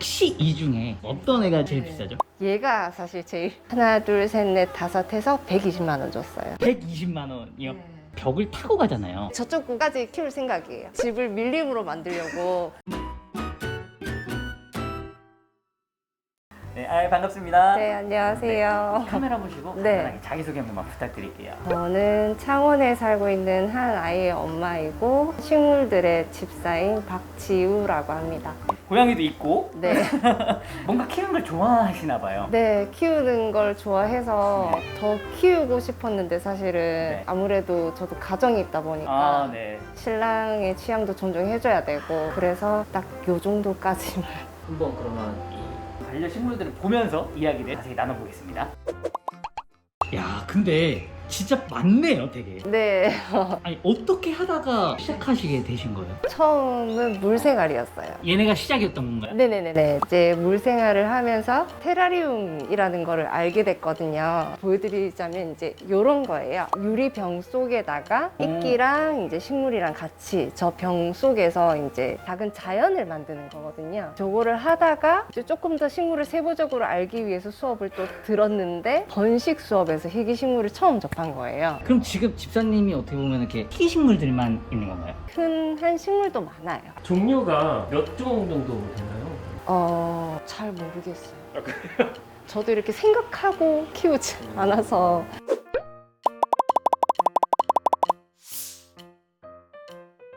혹시 이 중에 어떤 애가 제일 비싸죠? 얘가 사실 제일 하나, 둘, 셋, 넷, 다섯 해서 120만 원 줬어요. 120만 원이요? 벽을 타고 가잖아요. 저쪽까지 키울 생각이에요. 집을 밀림으로 만들려고. 네, 반갑습니다. 네, 안녕하세요. 카메라 보시고 네. 간단하게 자기소개 한 번만 부탁드릴게요. 저는 창원에 살고 있는 한 아이의 엄마이고 식물들의 집사인 박지우라고 합니다. 고양이도 있고 네. 뭔가 키우는 걸 좋아하시나 봐요. 네, 키우는 걸 좋아해서 더 키우고 싶었는데 사실은 네. 아무래도 저도 가정이 있다 보니까 아, 네. 신랑의 취향도 존중해줘야 되고 그래서 딱 요 정도까지만. 한번 그러면 이 반려식물들을 보면서 이야기를 자세히 나눠보겠습니다. 야, 근데 진짜 많네요, 되게. 네. 아니, 어떻게 하다가 시작하시게 되신 거예요? 처음은 물생활이었어요. 얘네가 시작이었던 건가요? 네네네. 이제 물생활을 하면서 테라리움이라는 거를 알게 됐거든요. 보여드리자면 이제 요런 거예요. 유리병 속에다가 이끼랑 이제 식물이랑 같이 저 병 속에서 이제 작은 자연을 만드는 거거든요. 저거를 하다가 이제 조금 더 식물을 세부적으로 알기 위해서 수업을 또 들었는데 번식 수업에서 희귀식물을 처음 접한 거예요. 그럼 지금 집사님이 어떻게 보면 이렇게 희귀식물들만 있는 건가요? 흔한 식물도 많아요. 종류가 몇 종 정도 되나요? 잘 모르겠어요. 저도 이렇게 생각하고 키우지 않아서.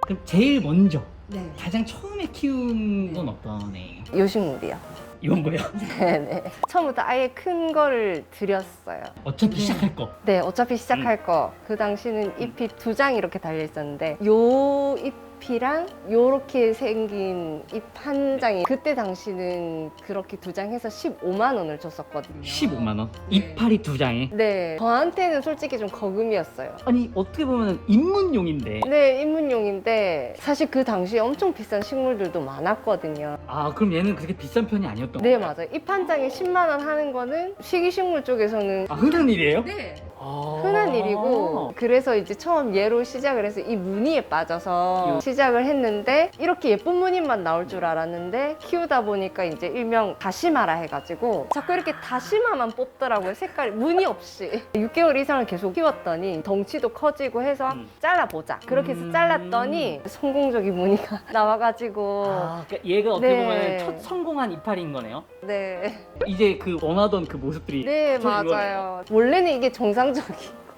그럼 제일 먼저 네. 가장 처음에 키운 건 어떤 애예요? 요 식물이요. 이건 거예요? 네네. 처음부터 아예 큰 거를 드렸어요. 어차피 시작할 거. 네, 어차피 시작할 거. 그 당시는 잎이 두 장 이렇게 달려 있었는데 요 잎이랑 요렇게 생긴 잎 한 장이 그때 당시는 그렇게 두 장 해서 15만 원을 줬었거든요. 15만 원. 네. 이파리 두 장에. 네, 저한테는 솔직히 좀 거금이었어요. 아니, 어떻게 보면 입문용인데. 네, 입문용인데 사실 그 당시에 엄청 비싼 식물들도 많았거든요. 아, 그럼 얘는 그렇게 비싼 편이 아니었던 네, 거예요? 맞아요. 잎 한 장에 10만 원 하는 거는 식이식물 쪽에서는 아, 흔한 일이에요? 네. 아. 흔한 일이고 그래서 이제 처음 얘로 시작을 해서 이 무늬에 빠져서 시작을 했는데 이렇게 예쁜 무늬만 나올 줄 알았는데 키우다 보니까 이제 일명 다시마라 해가지고 자꾸 이렇게 다시마만 뽑더라고요. 색깔이 무늬 없이 6개월 이상을 계속 키웠더니 덩치도 커지고 해서 잘라보자 그렇게 해서 잘랐더니 성공적인 무늬가 나와가지고 아, 그러니까 얘가 어떻게 네. 보면 첫 성공한 이파리인 거네요? 네, 이제 그 원하던 그 모습들이 네 저 이거네요. 맞아요. 원래는 이게 정상적인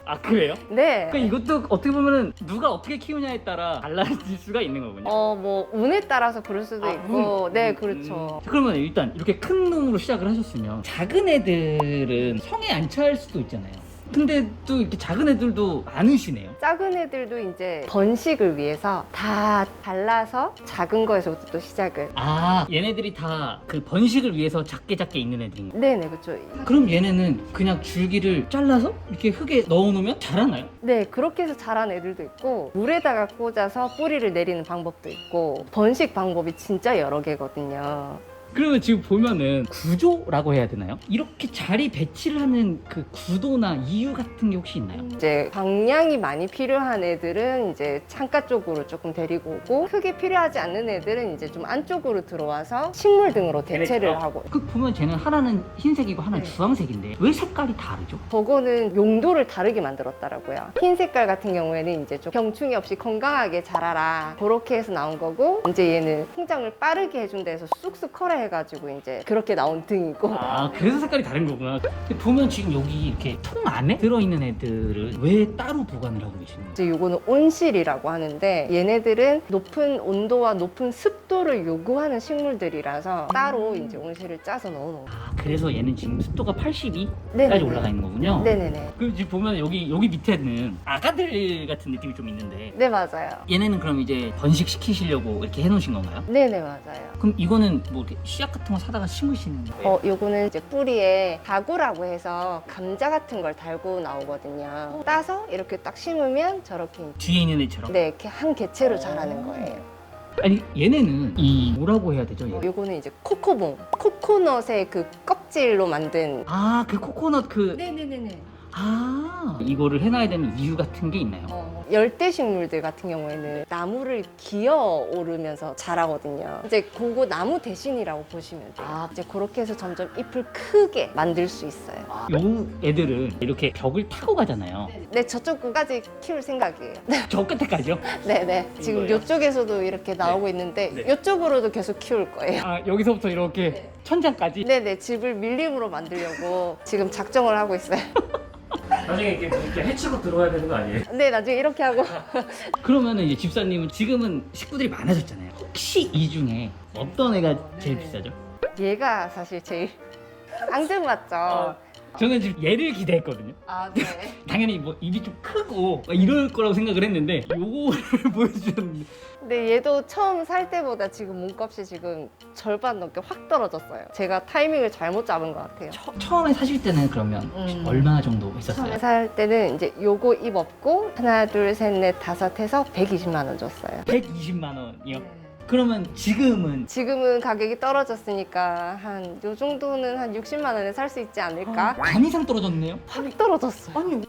아, 그래요? 네. 그러니까 이것도 어떻게 보면은 누가 어떻게 키우냐에 따라 달라질 수가 있는 거군요. 뭐 운에 따라서 그럴 수도 아, 있고 운. 네 그렇죠. 그러면 일단 이렇게 큰 놈으로 시작을 하셨으면 작은 애들은 성에 안 찰 수도 있잖아요. 근데 또 이렇게 작은 애들도 많으시네요. 작은 애들도 이제 번식을 위해서 다 잘라서 작은 거에서부터 또 시작을. 아, 얘네들이 다 그 번식을 위해서 작게 있는 애들인가요? 네네 그렇죠. 그럼 얘네는 그냥 줄기를 잘라서 이렇게 흙에 넣어놓으면 자라나요? 네 그렇게 해서 자란 애들도 있고 물에다가 꽂아서 뿌리를 내리는 방법도 있고 번식 방법이 진짜 여러 개거든요. 그러면 지금 보면은 구조라고 해야 되나요? 이렇게 자리 배치를 하는 그 구도나 이유 같은 게 혹시 있나요? 이제 방향이 많이 필요한 애들은 이제 창가 쪽으로 조금 데리고 오고 크게 필요하지 않는 애들은 이제 좀 안쪽으로 들어와서 식물 등으로 대체를 얘네처럼? 하고. 그 보면 쟤는 하나는 흰색이고 하나는 네. 주황색인데 왜 색깔이 다르죠? 저거는 용도를 다르게 만들었더라고요. 흰 색깔 같은 경우에는 이제 좀 병충해 없이 건강하게 자라라 그렇게 해서 나온 거고 이제 얘는 성장을 빠르게 해준다 해서 쑥쑥 커라 해가지고 이제 그렇게 나온 등이고. 아, 그래서 색깔이 다른 거구나. 근데 보면 지금 여기 이렇게 통 안에 들어있는 애들을 왜 따로 보관을 하고 계시는 거예요? 이제 요거는 온실이라고 하는데 얘네들은 높은 온도와 높은 습도를 요구하는 식물들이라서 따로 이제 온실을 짜서 넣어놓은 거예요. 아, 그래서 얘는 지금 습도가 82까지 네네네. 올라가 있는 거군요. 네네네. 그리고 지금 보면 여기 밑에는 아가들 같은 느낌이 좀 있는데 네 맞아요. 얘네는 그럼 이제 번식시키시려고 이렇게 해놓으신 건가요? 네네 맞아요. 그럼 이거는 뭐 이렇게 씨앗 같은 거 사다가 심으시는 거예요? 요거는 이제 뿌리에 다구라고 해서 감자 같은 걸 달고 나오거든요. 따서 이렇게 딱 심으면 저렇게 뒤에 있는 애처럼? 네 이렇게 한 개체로 자라는 거예요. 아니, 얘네는 이 뭐라고 해야 되죠? 얘? 요거는 이제 코코봉, 코코넛의 그 껍질로 만든. 아, 그 코코넛 그 네네네네. 아, 이거를 해놔야 되는 이유 같은 게 있나요? 열대 식물들 같은 경우에는 나무를 기어 오르면서 자라거든요. 이제 그거 나무 대신이라고 보시면 돼요. 이제 그렇게 해서 점점 잎을 크게 만들 수 있어요. 요 애들은 이렇게 벽을 타고 가잖아요. 네, 저쪽까지 키울 생각이에요. 저 끝에까지요? 네네. 지금 이거예요? 이쪽에서도 이렇게 나오고 있는데 네. 이쪽으로도 계속 키울 거예요. 아, 여기서부터 이렇게 천장까지? 네네. 집을 밀림으로 만들려고 지금 작정을 하고 있어요. 나중에 이렇게 해치고 들어와야 되는 거 아니에요? 네, 나중에 이렇게 하고. 그러면은 이제 집사님은 지금은 식구들이 많아졌잖아요. 혹시 이 중에 어떤 애가 제일 비싸죠? 얘가 사실 제일 앙증맞죠. 저는 지금 얘를 기대했거든요. 아, 네. 당연히 뭐 입이 좀 크고 막 이럴 거라고 생각을 했는데 요거를 보여주셨는데 근데 얘도 처음 살 때보다 지금 몸값이 지금 절반 넘게 확 떨어졌어요. 제가 타이밍을 잘못 잡은 것 같아요. 처음에 사실 때는 그러면 혹시 얼마 정도 있었어요? 처음에 살 때는 이제 요거 입 없고 하나, 둘, 셋, 넷, 다섯 해서 120만 원 줬어요. 120만 원이요? 그러면 지금은 지금은 가격이 떨어졌으니까 한 요 정도는 한 60만 원에 살 수 있지 않을까? 반 이상 떨어졌네요? 확 떨어졌어요. 아니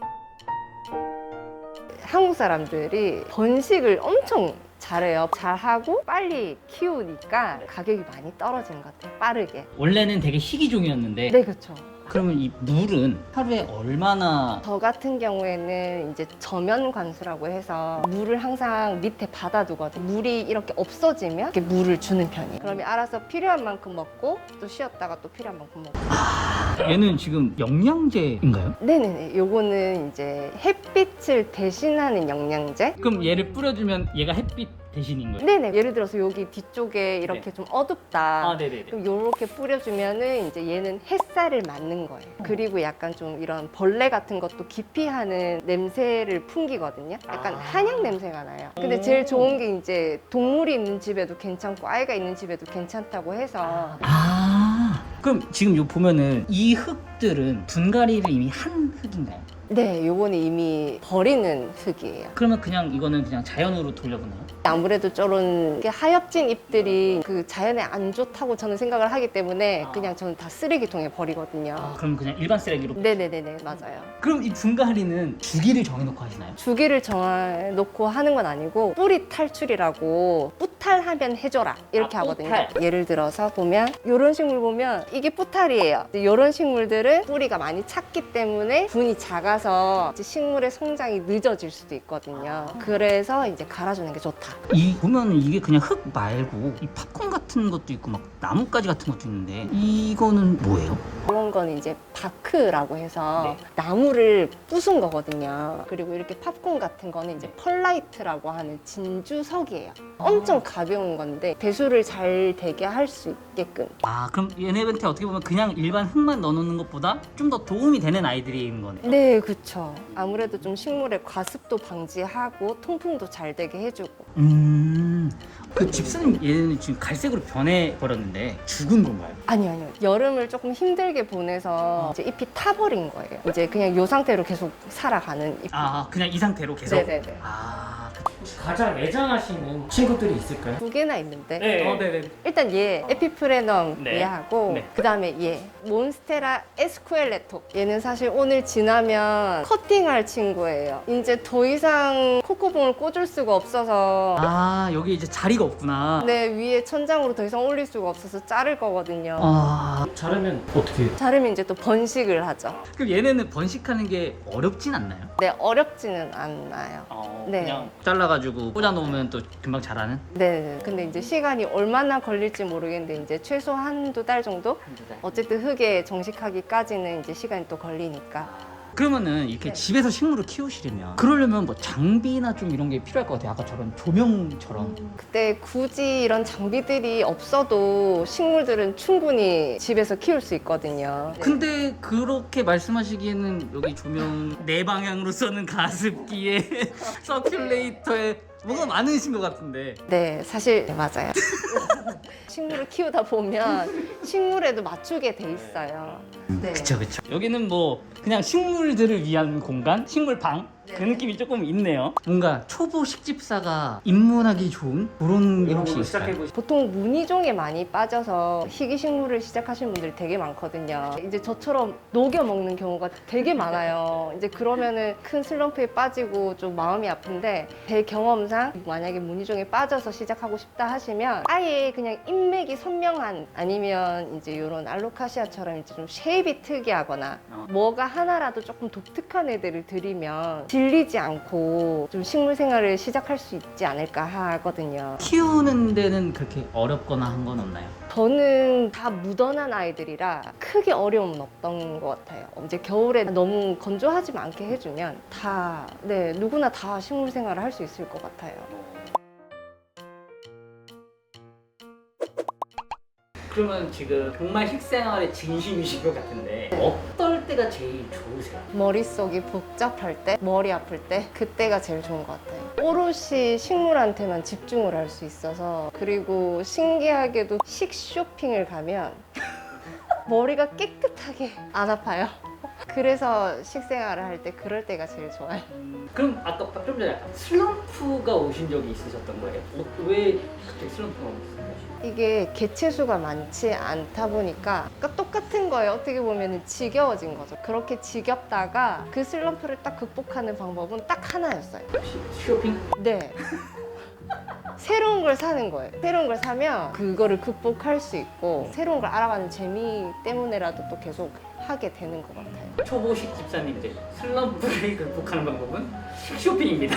한국 사람들이 번식을 엄청 잘해요. 잘하고 빨리 키우니까 가격이 많이 떨어진 것 같아요. 빠르게. 원래는 되게 희귀종이었는데 네, 그렇죠. 그러면 이 물은 하루에 얼마나 저 같은 경우에는 이제 저면 관수라고 해서 물을 항상 밑에 받아두거든요. 물이 이렇게 없어지면 이렇게 물을 주는 편이에요. 그러면 알아서 필요한 만큼 먹고 또 쉬었다가 또 필요한 만큼 먹고. 얘는 지금 영양제인가요? 네네네. 요거는 이제 햇빛을 대신하는 영양제. 그럼 얘를 뿌려주면 얘가 햇빛 대신인 거예요? 네네. 예를 들어서 여기 뒤쪽에 이렇게 좀 어둡다. 아 네네네. 그럼 요렇게 뿌려주면은 이제 얘는 햇살을 맞는 거예요. 그리고 약간 좀 이런 벌레 같은 것도 기피하는 냄새를 풍기거든요. 약간 한약 냄새가 나요. 근데 제일 좋은 게 이제 동물이 있는 집에도 괜찮고 아이가 있는 집에도 괜찮다고 해서 그럼 지금 요 보면은 이 흙들은 분갈이를 이미 한 흙인가요? 네, 요거는 이미 버리는 흙이에요. 그러면 그냥 이거는 그냥 자연으로 돌려보나요? 아무래도 저런 게 하엽진 잎들이 그 자연에 안 좋다고 저는 생각을 하기 때문에 그냥 저는 다 쓰레기통에 버리거든요. 그럼 그냥 일반 쓰레기로? 네네네네, 맞아요. 그럼 이 분갈이는 주기를 정해놓고 하시나요? 주기를 정해놓고 하는 건 아니고 뿌리 탈출이라고 뿌탈하면 해줘라 이렇게 하거든요. 뿌탈. 예를 들어서 보면 이런 식물 보면 이게 뿌탈이에요. 이런 식물들은 뿌리가 많이 찼기 때문에 분이 작아서 이제 식물의 성장이 늦어질 수도 있거든요. 그래서 이제 갈아주는 게 좋다. 이 보면은 이게 그냥 흙 말고 이 팝콘 같은 것도 있고 막 나뭇가지 같은 것도 있는데 이거는 뭐예요? 그런 건 이제 바크라고 해서 나무를 부순 거거든요. 그리고 이렇게 팝콘 같은 거는 이제 펄라이트라고 하는 진주석이에요. 엄청 가벼운 건데 배수를 잘 되게 할 수 있게끔. 그럼 얘네한테 어떻게 보면 그냥 일반 흙만 넣어놓는 것보다 좀 더 도움이 되는 아이들인 거네. 네, 그쵸. 아무래도 좀 식물의 과습도 방지하고 통풍도 잘 되게 해주고. 그 집사님 얘는 지금 갈색으로 변해버렸는데 죽은 건가요? 아니요. 여름을 조금 힘들게 보내서 이제 잎이 타버린 거예요. 이제 그냥 이 상태로 계속 살아가는 잎. 그냥 이 상태로 계속? 네네네. 가장 애정하시는 친구들이 있을까요? 2개나 있는데. 네네. 일단 얘 에피프레넘 네. 얘하고 네. 그 다음에 얘 몬스테라 에스쿠엘레토. 얘는 사실 오늘 지나면 커팅할 친구예요. 이제 더 이상 코코봉을 꽂을 수가 없어서 여기 이제 자리가 없구나. 네, 위에 천장으로 더 이상 올릴 수가 없어서 자를 거거든요. 자르면 어떻게 해요? 자르면 이제 또 번식을 하죠. 그럼 얘네는 번식하는 게 어렵진 않나요? 네, 어렵지는 않아요. 네. 그냥 잘라가지고 꽂아놓으면 또 금방 자라는? 네, 근데 이제 시간이 얼마나 걸릴지 모르겠는데 이제 최소 한두 달 정도? 어쨌든 흙에 정식하기까지는 이제 시간이 또 걸리니까. 그러면은 이렇게 네. 집에서 식물을 키우시려면 그러려면 뭐 장비나 좀 이런 게 필요할 것 같아요. 아까 저런 조명처럼. 그때 굳이 이런 장비들이 없어도 식물들은 충분히 집에서 키울 수 있거든요. 근데 그렇게 말씀하시기에는 여기 조명 네 방향으로 쏘는 가습기에 서큘레이터에 뭐가 많으신 것 같은데. 네, 사실 네, 맞아요. 식물을 키우다 보면 식물에도 맞추게 돼 있어요. 네. 그쵸. 여기는 뭐 그냥 식물들을 위한 공간, 식물방 그 느낌이 조금 있네요. 뭔가 초보 식집사가 입문하기 좋은 그런 게 혹시 있을까요? 시작해보시. 보통 무늬종에 많이 빠져서 희귀 식물을 시작하시는 분들이 되게 많거든요. 이제 저처럼 녹여 먹는 경우가 되게 많아요. 이제 그러면은 큰 슬럼프에 빠지고 좀 마음이 아픈데 제 경험상 만약에 무늬종에 빠져서 시작하고 싶다 하시면 아예 그냥 인맥이 선명한 아니면 이제 이런 알로카시아처럼 이제 좀 쉐입이 특이하거나 뭐가 하나라도 조금 독특한 애들을 들이면 질리지 않고 좀 식물 생활을 시작할 수 있지 않을까 하거든요. 키우는 데는 그렇게 어렵거나 한 건 없나요? 저는 다 묻어난 아이들이라 크게 어려움은 없던 것 같아요. 이제 겨울에 너무 건조하지 않게 해주면 다, 네, 누구나 다 식물 생활을 할 수 있을 것 같아요. 그러면 지금 정말 식생활에 진심이신 것 같은데 어떨 때가 제일 좋으세요? 머릿속이 복잡할 때, 머리 아플 때, 그때가 제일 좋은 것 같아요. 오롯이 식물한테만 집중을 할 수 있어서, 그리고 신기하게도 식쇼핑을 가면 머리가 깨끗하게 안 아파요. 그래서 식생활을 할 때 그럴 때가 제일 좋아요. 그럼 아까 좀 전에 슬럼프가 오신 적이 있으셨던 거예요? 왜 갑자기 슬럼프가 오셨어요? 이게 개체수가 많지 않다 보니까 똑같은 거예요. 어떻게 보면 지겨워진 거죠. 그렇게 지겹다가 그 슬럼프를 딱 극복하는 방법은 딱 하나였어요. 쇼핑? 네. 새로운 걸 사는 거예요. 새로운 걸 사면 그거를 극복할 수 있고 새로운 걸 알아가는 재미 때문에라도 또 계속 하게 되는 것 같아요. 초보 식집사님들 슬럼프를 극복하는 방법은 식쇼핑입니다.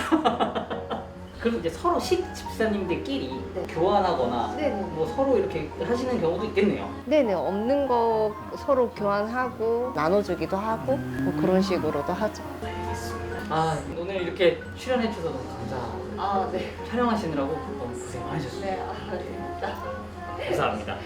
그럼 이제 서로 식집사님들끼리 네. 교환하거나 네네. 뭐 서로 이렇게 하시는 경우도 있겠네요. 네네. 없는 거 서로 교환하고 나눠주기도 하고 뭐 그런 식으로도 하죠. 알겠습니다. 아, 오늘 이렇게 출연해 주셔서 너무 감사하고 아, 네. 촬영하시느라고 너무 고생 많으셨습니다. 네. 아, 네. 감사합니다.